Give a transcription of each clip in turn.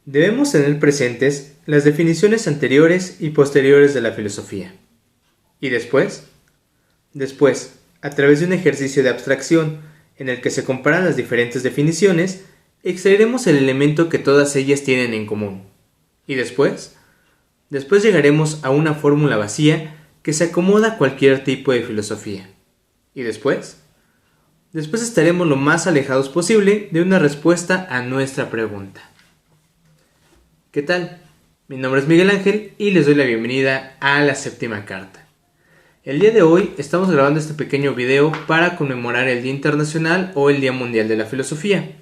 Debemos tener presentes las definiciones anteriores y posteriores de la filosofía. ¿Y después? Después, a través de un ejercicio de abstracción en el que se comparan las diferentes definiciones, extraeremos el elemento que todas ellas tienen en común. ¿Y después? Después llegaremos a una fórmula vacía que se acomoda a cualquier tipo de filosofía. ¿Y después? Después estaremos lo más alejados posible de una respuesta a nuestra pregunta. ¿Qué tal? Mi nombre es Miguel Ángel y les doy la bienvenida a la séptima carta. El día de hoy estamos grabando este pequeño video para conmemorar el Día Internacional o el Día Mundial de la Filosofía.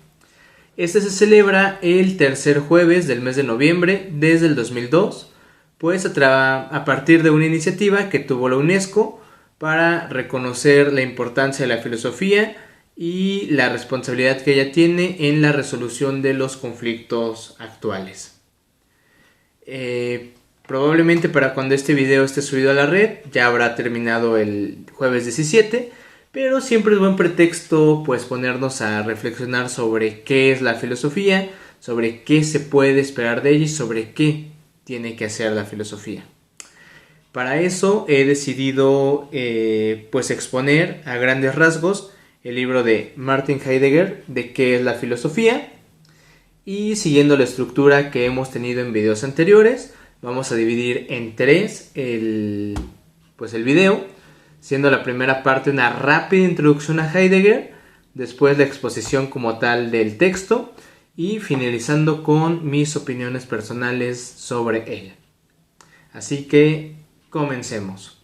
Este se celebra el tercer jueves del mes de noviembre desde el 2002, pues a partir de una iniciativa que tuvo la UNESCO para reconocer la importancia de la filosofía y la responsabilidad que ella tiene en la resolución de los conflictos actuales. Probablemente para cuando este video esté subido a la red ya habrá terminado el jueves 17, pero siempre es buen pretexto pues ponernos a reflexionar sobre qué es la filosofía, sobre qué se puede esperar de ella y sobre qué tiene que hacer la filosofía. Para eso he decidido pues exponer a grandes rasgos el libro de Martin Heidegger de qué es la filosofía. Y siguiendo la estructura que hemos tenido en videos anteriores, vamos a dividir en tres el video, siendo la primera parte una rápida introducción a Heidegger, después la exposición como tal del texto y finalizando con mis opiniones personales sobre él. Así que comencemos.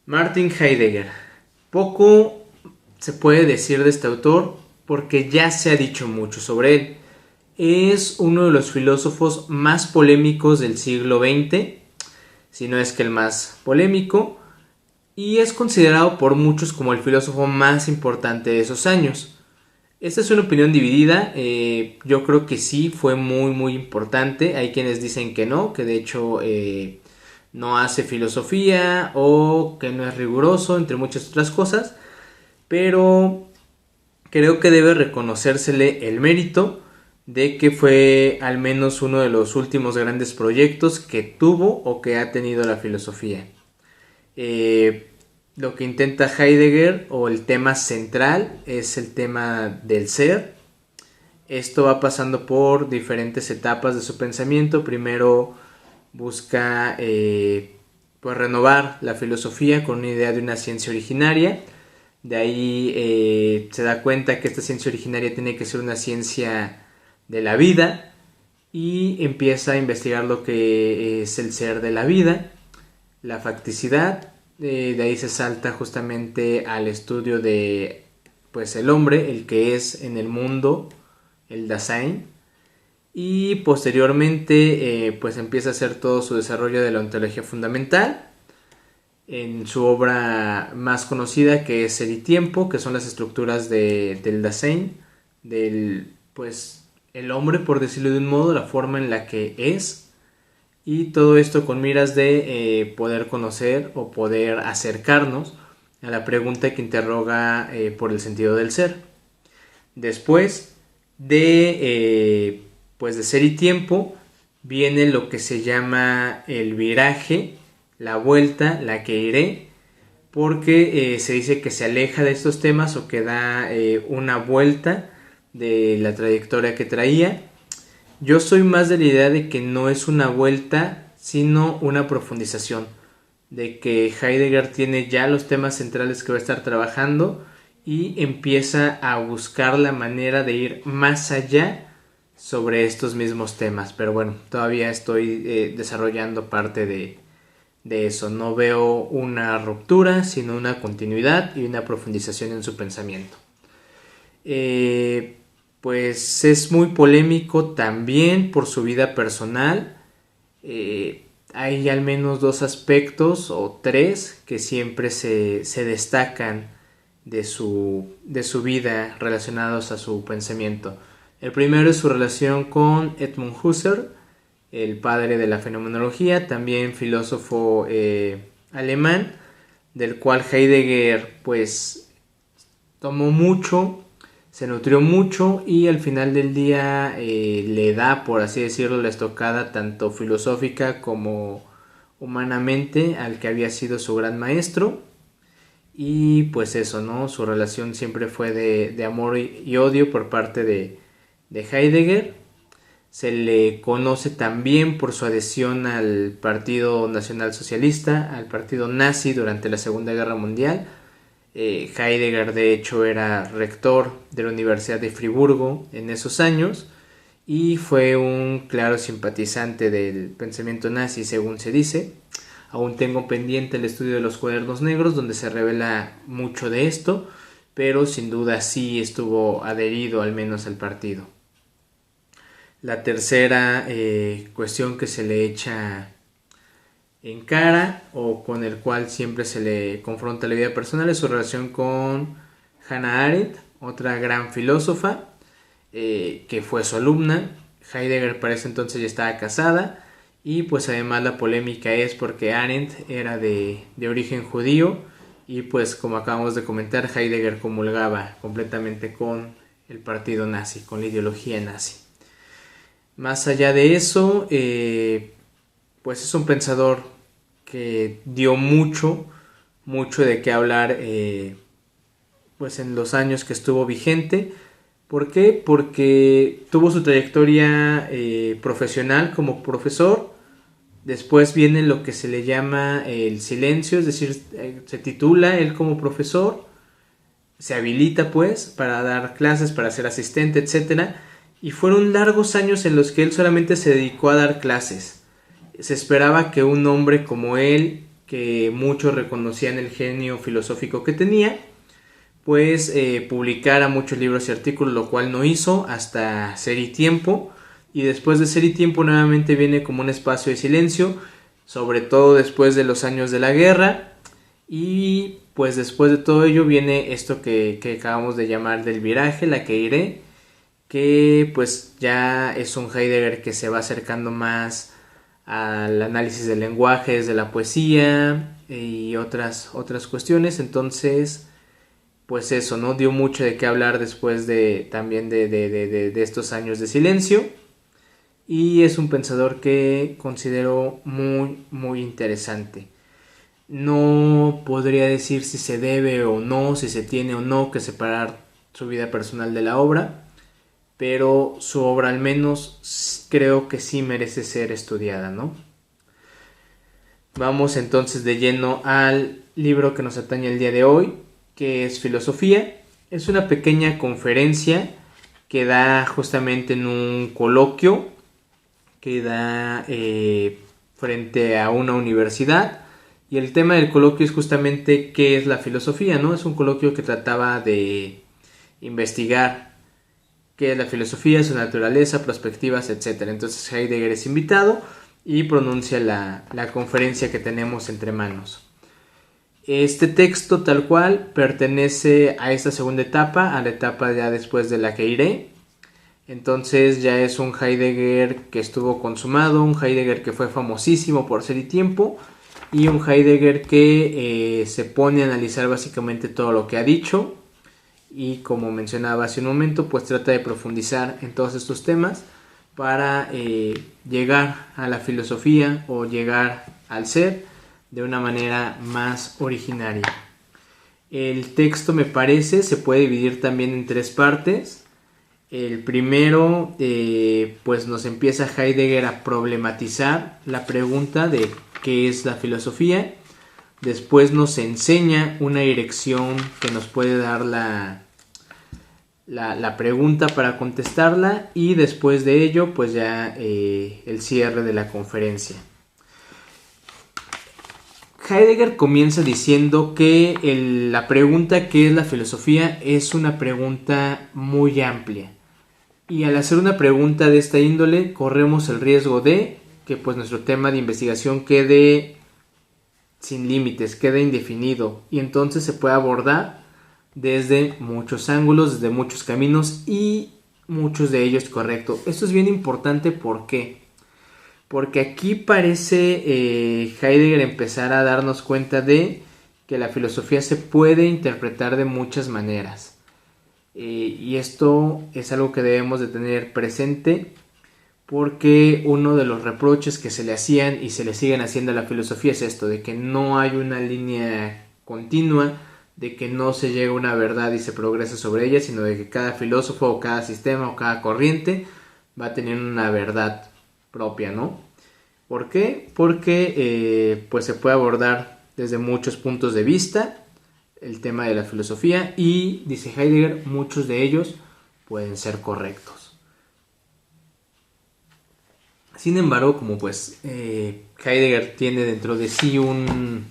Martin Heidegger. Poco se puede decir de este autor porque ya se ha dicho mucho sobre él. Es uno de los filósofos más polémicos del siglo XX, si no es que el más polémico, y es considerado por muchos como el filósofo más importante de esos años. Esta es una opinión dividida, yo creo que sí fue muy importante, hay quienes dicen que no, que de hecho no hace filosofía o que no es riguroso, entre muchas otras cosas, pero creo que debe reconocérsele el mérito de que fue al menos uno de los últimos grandes proyectos que tuvo o que ha tenido la filosofía. Lo que intenta Heidegger o el tema central es el tema del ser. Esto va pasando por diferentes etapas de su pensamiento. Primero busca pues renovar la filosofía con una idea de una ciencia originaria. De ahí se da cuenta que esta ciencia originaria tiene que ser una ciencia de la vida y empieza a investigar lo que es el ser de la vida, la facticidad. De ahí se salta justamente al estudio de pues el hombre, el que es en el mundo, el Dasein, y posteriormente pues empieza a hacer todo su desarrollo de la ontología fundamental en su obra más conocida, que es Ser y Tiempo, que son las estructuras del Dasein, del pues el hombre, por decirlo de un modo, la forma en la que es, y todo esto con miras de poder conocer o poder acercarnos a la pregunta que interroga por el sentido del ser. Después de Ser y Tiempo viene lo que se llama el viraje, la vuelta, la que iré, porque se dice que se aleja de estos temas o que da una vuelta de la trayectoria que traía. Yo soy más de la idea de que no es una vuelta, sino una profundización, de que Heidegger tiene ya los temas centrales que va a estar trabajando y empieza a buscar la manera de ir más allá sobre estos mismos temas. Pero bueno, todavía estoy desarrollando parte de eso. No veo una ruptura, sino una continuidad y una profundización en su pensamiento. Pues es muy polémico también por su vida personal. Hay al menos dos aspectos o tres que siempre se destacan de su vida relacionados a su pensamiento. El primero es su relación con Edmund Husserl, el padre de la fenomenología, también filósofo del cual Heidegger pues tomó mucho, se nutrió mucho y al final del día le da, por así decirlo, la estocada tanto filosófica como humanamente al que había sido su gran maestro. Y pues eso, ¿no? Su relación siempre fue de amor y odio por parte de Heidegger. Se le conoce también por su adhesión al Partido Nacional Socialista, al partido nazi durante la Segunda Guerra Mundial. Heidegger de hecho era rector de la Universidad de Friburgo en esos años y fue un claro simpatizante del pensamiento nazi, según se dice. Aún tengo pendiente el estudio de los Cuadernos Negros, donde se revela mucho de esto, pero sin duda sí estuvo adherido al menos al partido. La tercera cuestión que se le echa en cara o con el cual siempre se le confronta la vida personal es su relación con Hannah Arendt, otra gran filósofa que fue su alumna. Heidegger para ese entonces ya estaba casada. Y pues además la polémica es porque Arendt era de origen judío y pues como acabamos de comentar, Heidegger comulgaba completamente con el partido nazi, con la ideología nazi. Más allá de eso, pues es un pensador que dio mucho de qué hablar pues en los años que estuvo vigente. ¿Por qué? Porque tuvo su trayectoria profesional como profesor. Después viene lo que se le llama el silencio, es decir, se titula él como profesor, se habilita pues para dar clases, para ser asistente, etc. Y fueron largos años en los que él solamente se dedicó a dar clases. Se esperaba que un hombre como él, que muchos reconocían el genio filosófico que tenía, pues publicara muchos libros y artículos, lo cual no hizo hasta Ser y Tiempo. Y después de Ser y Tiempo nuevamente viene como un espacio de silencio, sobre todo después de los años de la guerra. Y pues después de todo ello viene esto que acabamos de llamar del viraje, la que iré, que pues ya es un Heidegger que se va acercando más al análisis del lenguaje desde la poesía y otras cuestiones. Entonces pues eso, ¿no? Dio mucho de qué hablar después también de estos años de silencio. Y es un pensador que considero muy interesante. No podría decir si se debe o no, si se tiene o no que separar su vida personal de la obra, pero su obra al menos creo que sí merece ser estudiada, ¿no? Vamos entonces de lleno al libro que nos atañe el día de hoy, que es Filosofía. Es una pequeña conferencia que da justamente en un coloquio que da frente a una universidad, y el tema del coloquio es justamente qué es la filosofía, ¿no? Es un coloquio que trataba de investigar qué es la filosofía, su naturaleza, perspectivas, etc. Entonces Heidegger es invitado y pronuncia la conferencia que tenemos entre manos. Este texto tal cual pertenece a esta segunda etapa, a la etapa ya después de la que iré. Entonces ya es un Heidegger que estuvo consumado, un Heidegger que fue famosísimo por Ser y Tiempo, y un Heidegger que se pone a analizar básicamente todo lo que ha dicho, y como mencionaba hace un momento, pues trata de profundizar en todos estos temas para llegar a la filosofía o llegar al ser de una manera más originaria. El texto, me parece, se puede dividir también en tres partes. El primero, pues nos empieza Heidegger a problematizar la pregunta de qué es la filosofía. Después nos enseña una dirección que nos puede dar la pregunta para contestarla, y después de ello, pues ya el cierre de la conferencia. Heidegger comienza diciendo que la pregunta ¿qué es la filosofía? Es una pregunta muy amplia. Y al hacer una pregunta de esta índole, corremos el riesgo de que pues nuestro tema de investigación quede sin límites, quede indefinido, y entonces se puede abordar desde muchos ángulos, desde muchos caminos, y muchos de ellos correctos. Esto es bien importante, ¿por qué? Porque aquí parece Heidegger empezar a darnos cuenta de que la filosofía se puede interpretar de muchas maneras. Y esto es algo que debemos de tener presente, porque uno de los reproches que se le hacían y se le siguen haciendo a la filosofía es esto, de que no hay una línea continua, de que no se llega a una verdad y se progresa sobre ella, sino de que cada filósofo o cada sistema o cada corriente va a tener una verdad propia, ¿no? ¿Por qué? Porque pues se puede abordar desde muchos puntos de vista el tema de la filosofía, y dice Heidegger, muchos de ellos pueden ser correctos. Sin embargo, como pues Heidegger tiene dentro de sí un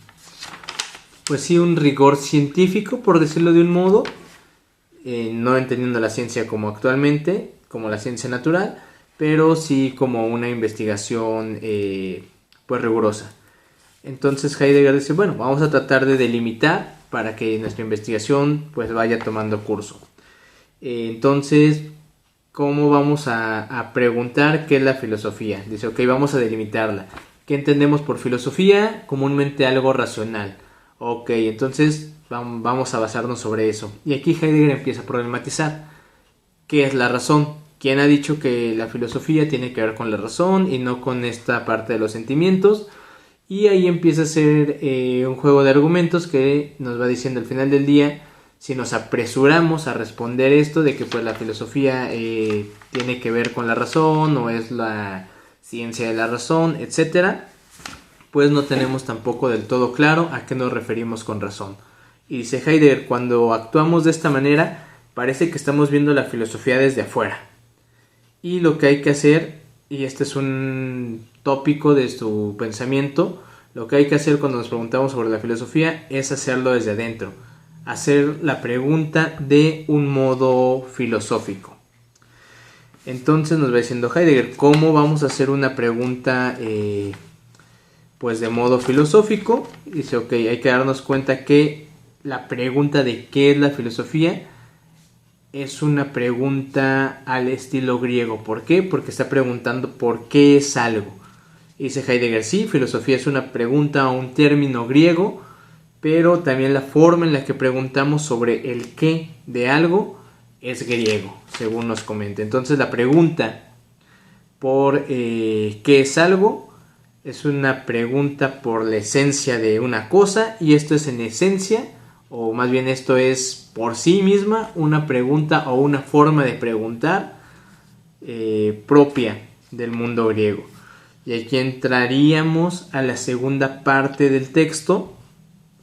rigor científico, por decirlo de un modo, no entendiendo la ciencia como actualmente, como la ciencia natural, pero sí como una investigación pues rigurosa. Entonces Heidegger dice, bueno, vamos a tratar de delimitar para que nuestra investigación pues vaya tomando curso. Entonces, ¿cómo vamos a preguntar qué es la filosofía? Dice, ok, vamos a delimitarla. ¿Qué entendemos por filosofía? Comúnmente algo racional. Ok, entonces vamos a basarnos sobre eso. Y aquí Heidegger empieza a problematizar. ¿Qué es la razón? ¿Quién ha dicho que la filosofía tiene que ver con la razón y no con esta parte de los sentimientos? Y ahí empieza a ser un juego de argumentos que nos va diciendo al final del día, si nos apresuramos a responder esto de que pues la filosofía tiene que ver con la razón o es la ciencia de la razón, etcétera, pues no tenemos tampoco del todo claro a qué nos referimos con razón. Y dice Heidegger, cuando actuamos de esta manera, parece que estamos viendo la filosofía desde afuera. Y lo que hay que hacer, y este es un tópico de su pensamiento, lo que hay que hacer cuando nos preguntamos sobre la filosofía es hacerlo desde adentro, hacer la pregunta de un modo filosófico. Entonces nos va diciendo Heidegger, ¿cómo vamos a hacer una pregunta pues de modo filosófico? Dice, ok, hay que darnos cuenta que la pregunta de qué es la filosofía es una pregunta al estilo griego. ¿Por qué? Porque está preguntando por qué es algo. Dice Heidegger, sí, filosofía es una pregunta o un término griego, pero también la forma en la que preguntamos sobre el qué de algo es griego, según nos comenta. Entonces la pregunta por qué es algo es una pregunta por la esencia de una cosa, y esto es en esencia, o más bien esto es por sí misma una pregunta o una forma de preguntar propia del mundo griego. Y aquí entraríamos a la segunda parte del texto,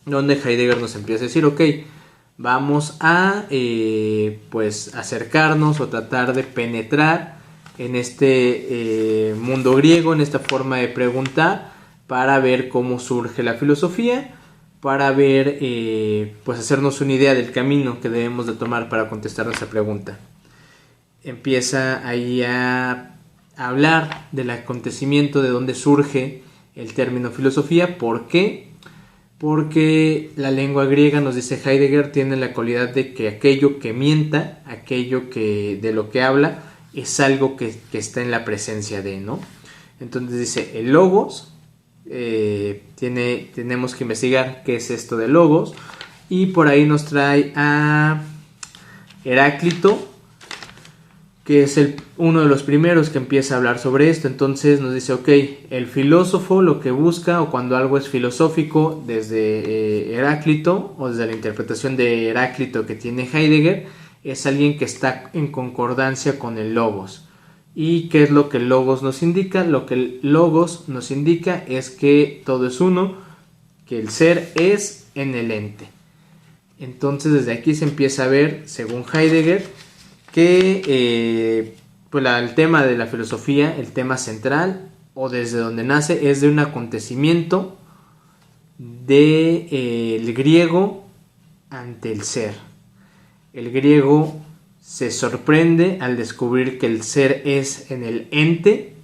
donde Heidegger nos empieza a decir, ok, vamos a pues acercarnos o tratar de penetrar en este mundo griego, en esta forma de preguntar, para ver cómo surge la filosofía, para ver, pues hacernos una idea del camino que debemos de tomar para contestar esa pregunta. Empieza ahí a hablar del acontecimiento, de dónde surge el término filosofía. ¿Por qué? Porque la lengua griega, nos dice Heidegger, tiene la cualidad de que aquello que mienta, aquello que de lo que habla, es algo que está en la presencia de, ¿no? Entonces dice, el logos, tenemos que investigar qué es esto de logos, y por ahí nos trae a Heráclito, que es uno de los primeros que empieza a hablar sobre esto. Entonces nos dice, ok, el filósofo lo que busca, o cuando algo es filosófico, desde Heráclito, o desde la interpretación de Heráclito que tiene Heidegger, es alguien que está en concordancia con el logos. ¿Y qué es lo que el logos nos indica? Lo que el logos nos indica es que todo es uno, que el ser es en el ente. Entonces desde aquí se empieza a ver, según Heidegger, que pues el tema de la filosofía, el tema central, o desde donde nace, es de un acontecimiento del griego ante el ser. El griego se sorprende al descubrir que el ser es en el ente,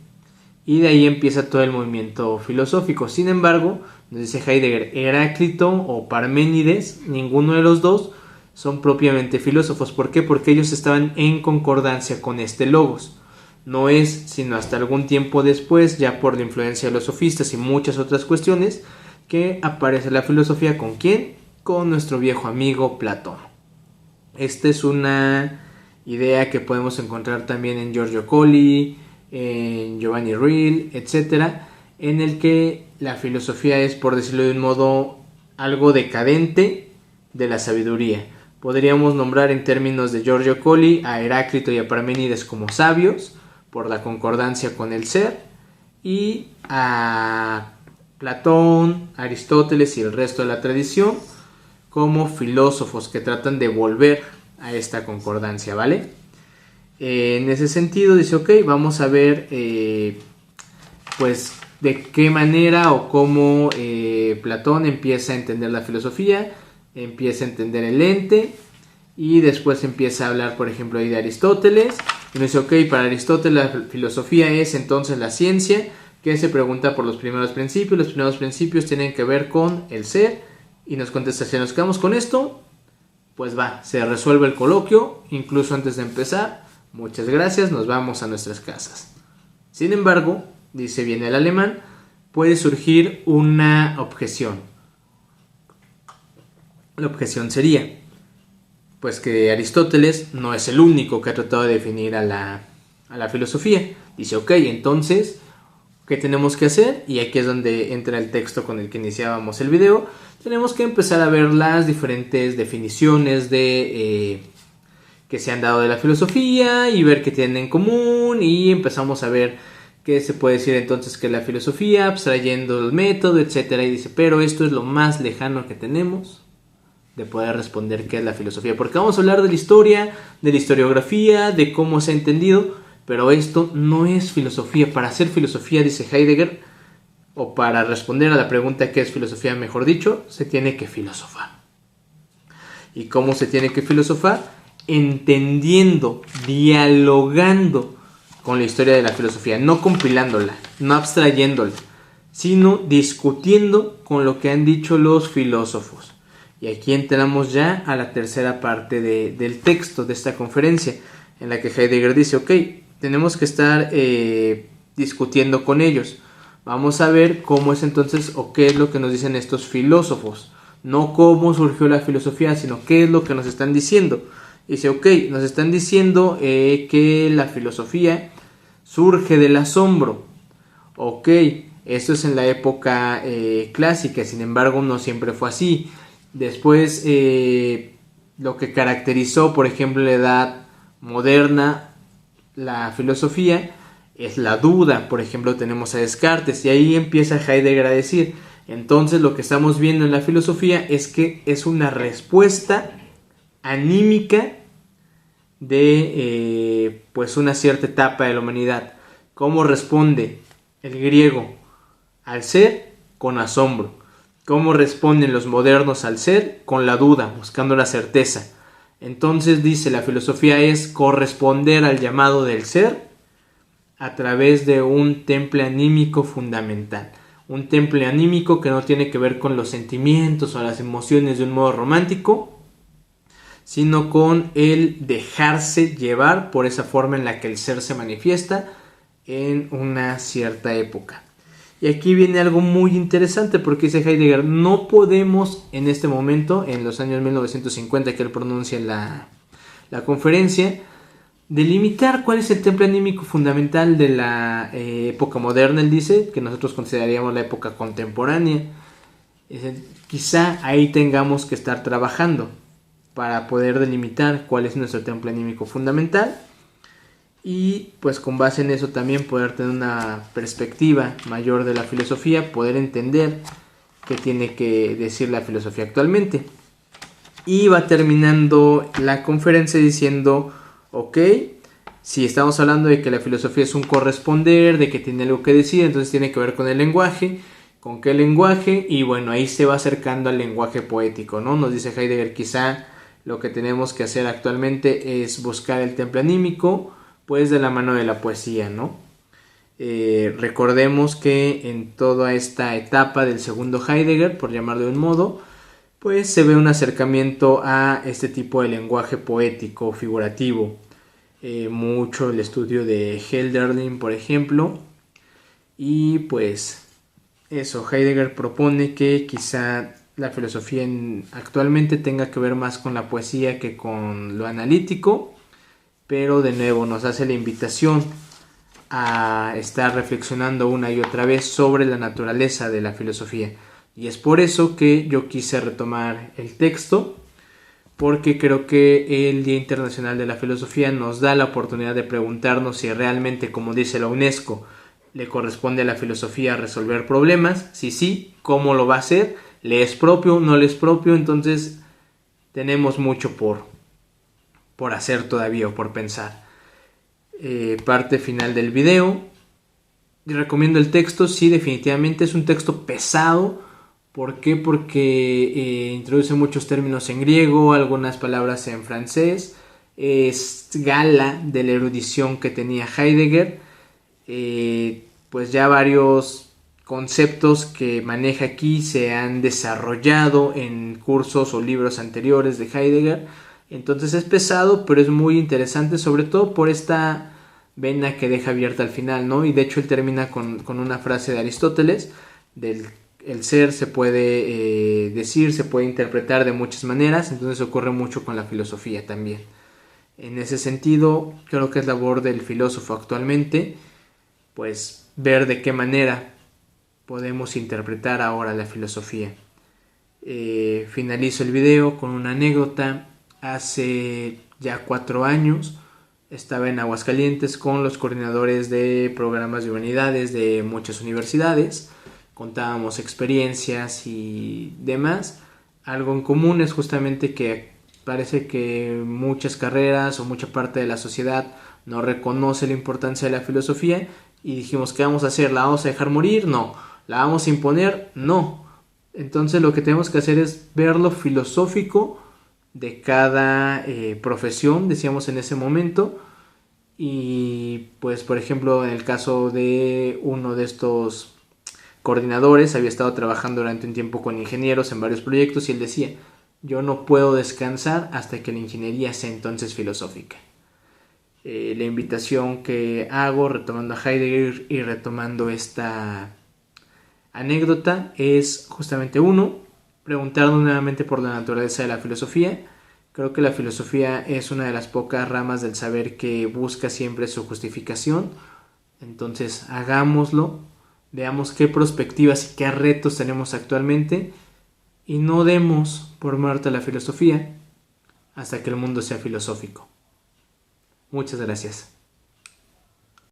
y de ahí empieza todo el movimiento filosófico. Sin embargo, nos dice Heidegger, Heráclito o Parménides, ninguno de los dos son propiamente filósofos. ¿Por qué? Porque ellos estaban en concordancia con este logos. No es sino hasta algún tiempo después, ya por la influencia de los sofistas y muchas otras cuestiones, que aparece la filosofía. ¿Con quién? Con nuestro viejo amigo Platón. Esta es una idea que podemos encontrar también en Giorgio Colli, en Giovanni Reale, etcétera, en el que la filosofía es, por decirlo de un modo, algo decadente de la sabiduría. Podríamos nombrar en términos de Giorgio Colli a Heráclito y a Parménides como sabios por la concordancia con el ser, y a Platón, Aristóteles y el resto de la tradición como filósofos que tratan de volver a esta concordancia, ¿vale? En ese sentido dice, ok, vamos a ver pues de qué manera o cómo Platón empieza a entender la filosofía, empieza a entender el ente, y después empieza a hablar, por ejemplo, ahí de Aristóteles, y nos dice, ok, para Aristóteles la filosofía es entonces la ciencia que se pregunta por los primeros principios tienen que ver con el ser, y nos contesta, si nos quedamos con esto, pues va, se resuelve el coloquio, incluso antes de empezar, muchas gracias, nos vamos a nuestras casas. Sin embargo, dice bien el alemán, puede surgir una objeción. La objeción sería, pues que Aristóteles no es el único que ha tratado de definir a la filosofía. Dice, ok, entonces, ¿qué tenemos que hacer? Y aquí es donde entra el texto con el que iniciábamos el video. Tenemos que empezar a ver las diferentes definiciones que se han dado de la filosofía y ver qué tienen en común, y empezamos a ver qué se puede decir entonces que es la filosofía, abstrayendo el método, etc. Y dice, pero esto es lo más lejano que tenemos de poder responder qué es la filosofía, porque vamos a hablar de la historia, de la historiografía, de cómo se ha entendido, pero esto no es filosofía. Para hacer filosofía, dice Heidegger, o para responder a la pregunta qué es filosofía, mejor dicho, se tiene que filosofar. ¿Y cómo se tiene que filosofar? Entendiendo, dialogando con la historia de la filosofía, no compilándola, no abstrayéndola, sino discutiendo con lo que han dicho los filósofos. Y aquí entramos ya a la tercera parte del texto de esta conferencia, en la que Heidegger dice, ok, tenemos que estar discutiendo con ellos. Vamos a ver cómo es entonces, o qué es lo que nos dicen estos filósofos. No cómo surgió la filosofía, sino qué es lo que nos están diciendo. Dice, ok, nos están diciendo que la filosofía surge del asombro. Ok, esto es en la época clásica, sin embargo no siempre fue así. Después, lo que caracterizó, por ejemplo, la edad moderna, la filosofía, es la duda. Por ejemplo, tenemos a Descartes, y ahí empieza Heidegger a decir, entonces lo que estamos viendo en la filosofía es que es una respuesta anímica de pues una cierta etapa de la humanidad. ¿Cómo responde el griego al ser? Con asombro. ¿Cómo responden los modernos al ser? Con la duda, buscando la certeza. Entonces dice, la filosofía es corresponder al llamado del ser a través de un temple anímico fundamental. Un temple anímico que no tiene que ver con los sentimientos o las emociones de un modo romántico, sino con el dejarse llevar por esa forma en la que el ser se manifiesta en una cierta época. Y aquí viene algo muy interesante, porque dice Heidegger, no podemos en este momento, en los años 1950 que él pronuncia en la conferencia, delimitar cuál es el temple anímico fundamental de la época moderna. Él dice que nosotros consideraríamos la época contemporánea. Quizá ahí tengamos que estar trabajando para poder delimitar cuál es nuestro temple anímico fundamental, y pues con base en eso también poder tener una perspectiva mayor de la filosofía, poder entender qué tiene que decir la filosofía actualmente. Y va terminando la conferencia diciendo, ok, si estamos hablando de que la filosofía es un corresponder, de que tiene algo que decir, entonces tiene que ver con el lenguaje. ¿Con qué lenguaje? Y bueno, ahí se va acercando al lenguaje poético, ¿no? Nos dice Heidegger, quizá lo que tenemos que hacer actualmente es buscar el temple anímico, pues de la mano de la poesía, ¿no? Recordemos que en toda esta etapa del segundo Heidegger, por llamarlo de un modo, pues se ve un acercamiento a este tipo de lenguaje poético, figurativo. Mucho el estudio de Hölderlin, por ejemplo. Y pues eso, Heidegger propone que quizá la filosofía actualmente tenga que ver más con la poesía que con lo analítico, pero de nuevo nos hace la invitación a estar reflexionando una y otra vez sobre la naturaleza de la filosofía. Y es por eso que yo quise retomar el texto, porque creo que el Día Internacional de la Filosofía nos da la oportunidad de preguntarnos si realmente, como dice la UNESCO, le corresponde a la filosofía resolver problemas. Si sí, ¿cómo lo va a hacer? ¿Le es propio? ¿No le es propio? Entonces tenemos mucho por hacer todavía o por pensar. Parte final del video. Recomiendo el texto, sí, definitivamente es un texto pesado. ¿Por qué? Porque introduce muchos términos en griego, algunas palabras en francés. Es gala de la erudición que tenía Heidegger. Pues ya varios conceptos que maneja aquí se han desarrollado en cursos o libros anteriores de Heidegger. Entonces es pesado, pero es muy interesante, sobre todo por esta vena que deja abierta al final, ¿no? Y de hecho él termina con una frase de Aristóteles, del el ser se puede decir, se puede interpretar de muchas maneras, entonces ocurre mucho con la filosofía también. En ese sentido, creo que es labor del filósofo actualmente, pues ver de qué manera podemos interpretar ahora la filosofía. Finalizo el video con una anécdota. Hace ya 4 años estaba en Aguascalientes con los coordinadores de programas de humanidades de muchas universidades. Contábamos experiencias y demás. Algo en común es justamente que parece que muchas carreras o mucha parte de la sociedad no reconoce la importancia de la filosofía y dijimos, ¿qué vamos a hacer? ¿La vamos a dejar morir? No. ¿La vamos a imponer? No. Entonces lo que tenemos que hacer es ver lo filosófico de cada profesión, decíamos en ese momento. Y pues por ejemplo en el caso de uno de estos coordinadores había estado trabajando durante un tiempo con ingenieros en varios proyectos y él decía, yo no puedo descansar hasta que la ingeniería sea entonces filosófica. La invitación que hago retomando a Heidegger y retomando esta anécdota es justamente uno, preguntarnos nuevamente por la naturaleza de la filosofía. Creo que la filosofía es una de las pocas ramas del saber que busca siempre su justificación. Entonces hagámoslo, veamos qué perspectivas y qué retos tenemos actualmente y no demos por muerta la filosofía hasta que el mundo sea filosófico. Muchas gracias.